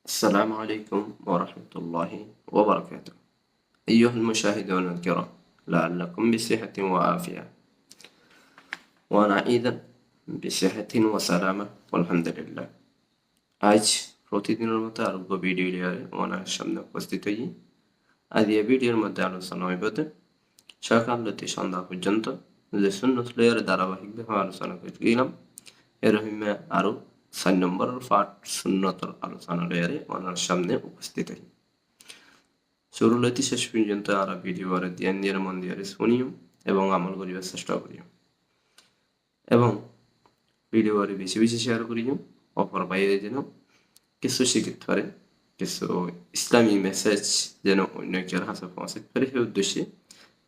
السلام عليكم ورحمة الله وبركاته. أيها المشاهدون الكرام، لعلكم بصحة وعافية، وأنا أيضا بصحة وسلامة والحمد لله. আজ প্রতিদিনের মতো আরোগ্য ভিডিও ওনার সামনে উপস্থিত হই। আজ এই ভিডিওর মধ্যে আলোচনা হইব সকাল হতে সন্ধ্যা পর্যন্ত যে সুন্নত লইয়ার ধারাবাহিকভাবে আলোচনা করিলাম এরকম আরো 4 নম্বরের পার্ট সুন্নতর আলোচনা লইয়ারে ওনার সামনে উপস্থিত হই। শুরু হইতে শেষ পর্যন্ত আর ভিডিও আর ধ্যান দিয়ে মন দিয়ে শুনিও এবং আমল করিবার চেষ্টা করিও এবং ভিডিও আর বেশি বেশি শেয়ার করিও অপর বাইরে যেন কিছু শিখতে পারে, কিছু ইসলামী মেসেজ যেন অন্য কেউ হাতে পৌঁছাতে পারে সেই উদ্দেশ্যে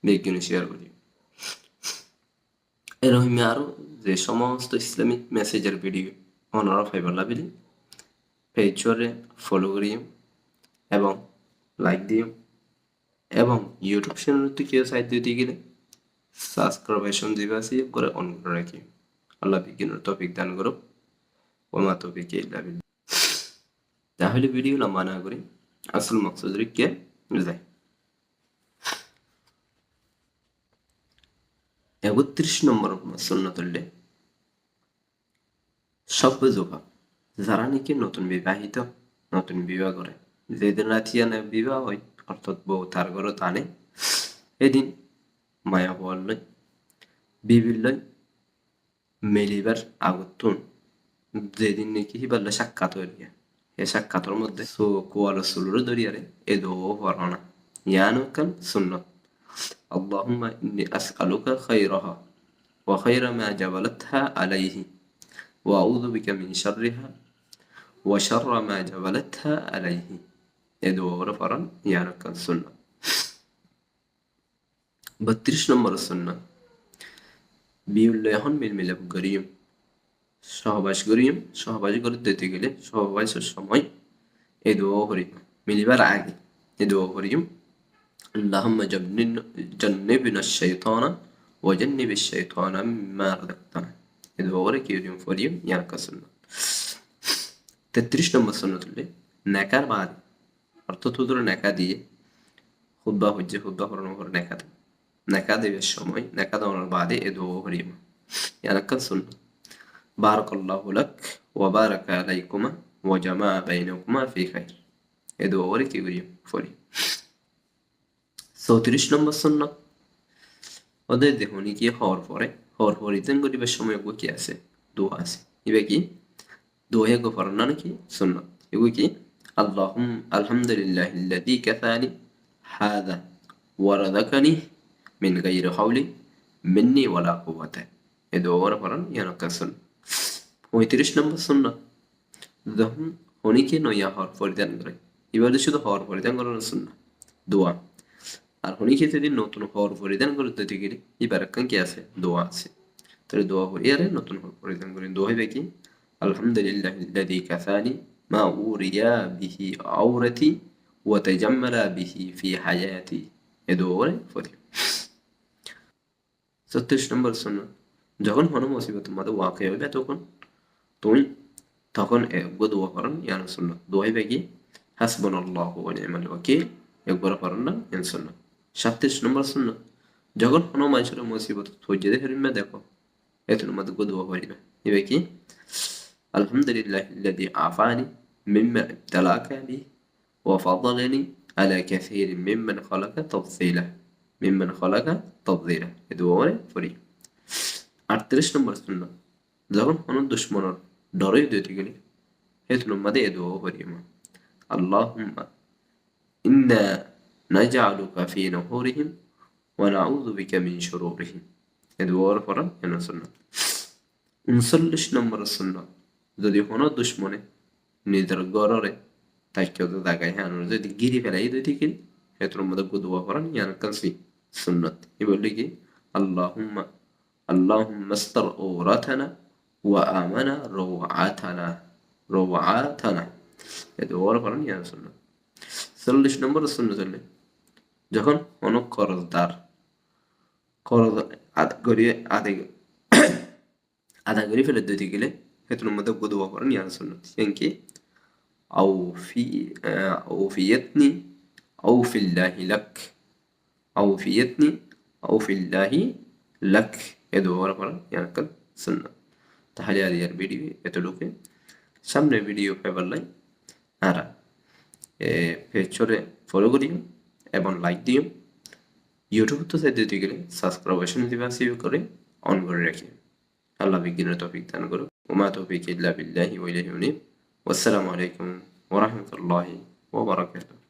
বিজ্ঞান শেয়ার করি। এরকম আরো যে সমস্ত ইসলামিক মেসেজের ভিডিও অনারা ফাইবার লাভিলি পেজরে ফলো করিও এবং লাইক দিও এবং ইউটিউব চ্যানেলটি কেউ সাইড দিতে গেলে সাবস্ক্রিপশন দিবা আছে করে অন করে রাখি। আল্লাহ বিজ্ঞানের টপিক দান করো ওমা টপিক ইল্লা বিল্লাহ। তাহলে ভিডিও লম্বা না করে আসল মকসদ রেখে যায়। 31 নম্বর সুন্নতুল্লাহ সব যুবক যারা নাকি নতুন বিবাহিত, নতুন বিবাহ করে, যেদিন রাতিয়া বিবাহ হয় অর্থাৎ বউ তার ঘরে টানে, এদিন মায়া হওয়ার লই বিবির লই মেলিবার আগতুন যেদিন নাকি হিবাল্লা সাক্ষাৎ হইয়া এ সাক্ষাতের মধ্যে সো কোয়ালো সুলুর দরিয়ারে এ দো হরনা ইয়ানো কাল সুন্নত اللهم إني أسألك خيرها وخير ما جبلتها عليه وأعوذ بك من شرها وشر ما جبلتها عليه এদো ফরন ইয়ানো কাল সুন্নত। 32 নম্বর সুন্নাত বিউল্লাহন মিলমিলাপ করিম সহবাস করিম। সহবাস করে দিতে গেলে সহবাসের সময় এ দোয়া করিম, মিলিবার আগে এ দোয়া করিম আল্লাহুম্মা জান্নিবনা আশ-শাইতানা ওয়া জান্নিবিশ শাইতানা মিম্মা রাযাকতানা। এ দোয়া করে কি করিম ইয়ার কাসুন্নাত। 33 নম্বর সুন্নাত হলো নেকার বাদ অর্থাৎ হুজুর নেকা দিয়ে খুতবা হজ্জে খুতবা করানোর পর নেকা দেওয়ার সময় নেকা দেওয়ার বাদে এ দোয়া করিম ইয়ার কাসুন্নাত। বারাকাল্লাহু লাক ওয়া বারাকা আলাইকুমা ওয়া জামাআ বাইনাকুমা ফি খাইর। এ দোয়া করে কি করি। 34 নম্বর সুন্নাত ওদের দেখুন কি হওয়ার পরে ইতেন করিবার সময় কি আছে দোয়া আছে। এবার কি দোয়া গো পড়ার না নাকি সুন্নাত। এগুলো কি আলহামদুলিল্লাহিল্লাযী কাফানি হাযা ওয়া রাযাকানি মিন গায়রি হাওলি মিন্নি ওয়ালা কুওয়াতা। এ দোয়া পড়ান ইয়ানকা সুন্নাত। 35 নম্বর সুন্নাত যখন অনেকে নয়া হওয়ার পরিধান করে, এবারে শুধু হওয়ার পরিধান করার সুন্নাত দোয়া। আর অনেকে যদি নতুন হওয়ার পরিধান করতে গেলে এবার কি আছে দোয়া আছে। তাহলে দোয়া করি আরে নতুন হওয়ার পরিধান করি দোয়া হবে কি আলহামদুলিল্লাহিল্লাযী কাফানি মা উরিয়া বিহি আওরাতি ওয়া তাজাম্মালা বিহি ফি হায়াতি। এ দোয়া করে পড়ি। 36 নম্বর সুন্নাত যখন কোনো মুসিবত তোমাদের ওয়াকিয়া হবে তখন একবার দোয়া করেন ইয়ান সুন্নাত। দোয়া হবে কি হাসবুনাল্লাহু ওয়া নি'মাল ওয়াকিল। একবার করেন না ইয়ান সুন্নাত। 37 নম্বর সুন্নাত যখন কোনো মানুষের মুসিবত হয়ে হেরিমে দেখো এত মধ্যে দোয়া করিবে। এবার কি আলহামদুলিল্লাহিল্লাযী আফানি মিম্মা ইবতালাকা বিহি ওয়া ফাদ্দালানি আলা কাসীরিন মিম্মান খালাকা তাফযীলা। এ দোয়া করে পড়ি। 38 নম্বর সুন্নাত যখন কোনো দুশমনের ডরই দিতে গেলে হেতুন মধ্যে এ দোয়া করিমা আল্লাহুম্মা ইন্না নাজআলুকা ফি নুহুরিহিম ওয়া নাউযু বিকা মিন শুরুরিহিম। এ দোয়ার পড়ান এন সুন্নাত। 39 নম্বর সুন্নাত যদি কোনো দুশমনে নিজের গড়রে তাকে দাগায় হ্যাঁ যদি গিরি ফেলাই দিতে গেলে হেতুন মধ্যে দোয়া করেন ইয়ান কালসি সুন্নাত। এ বললে কি আল্লাহুম্মা আস্তার ওরাতানা ওয়া আমানা রওআতানা। এ দোয়া করেন ইয়ান সুন্নাত। 40 নম্বর সুন্নাত হলে যখন কোনো করজ আদা করে ফেলে দিতে গেলে হেতুন মধ্যে দোয়া করেন ইয়ান সুন্নাত। কি أوفيتني أو في الله لك أوفيتني أو في الله لك ಇದು ಬರಬರ ಯಾಕಂದ್ರೆ ಸುನ್ನ তাহলে আর ইয়ার ভিডিও এতটুকু সামনে ভিডিও পেবার লাই আর পেজরে ফলো করিও এবং লাইক দিও ইউটিউব তো সাইড দিতে গেলে সাবস্ক্রাইবেশন দিবা সেভ করে অন করে রাখি আল্লাহ বিজ্ঞানের তৌফিক দান করুক ওমা তৌফিক ইল্লা বিল্লাহি ওয়া ইলাইহি উনীব ওয়াসসালামু আলাইকুম ওয়া রাহমাতুল্লাহি ওয়া বারাকাতুহু